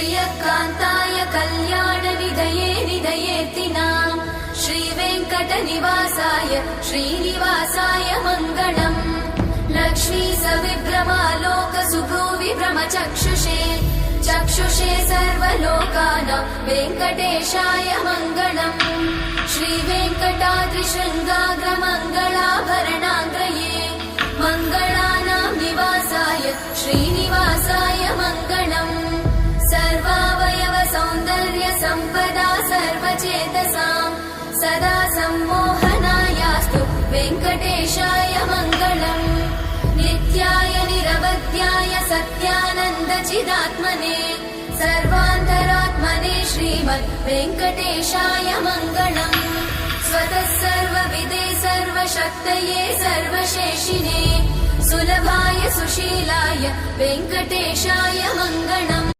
श्रियकान्ताय कल्याणनिधये निधयेऽर्तिनाम् श्रीवेङ्कटनिवासाय श्रीनिवासाय मङ्गलम् लक्ष्मी सविभ्रमालोकसुभ्रूविभ्रमचक्षुषे चक्षुषे सर्वलोकानां वेङ्कटेशाय मङ्गलम् श्रीवेङ्कटाद्रिशृङ्गाग्रमङ्गलाभरणाङ्गये मङ्गलानां निवासाय श्रीनिवासाय मङ्गलम् सर्वावयव सौन्दर्य सम्पदा सर्वचेतसां सदा सम्मोहनायास्तु वेङ्कटेशाय मङ्गलम् नित्याय निरवध्याय सत्यानन्दचिदात्मने सर्वान्तरात्मने श्रीमद् वेङ्कटेशाय मङ्गलम् स्वतः सर्वविदे सर्वशक्तये सर्वशेषिने सुलभाय सुशीलाय वेङ्कटेशाय मङ्गलम्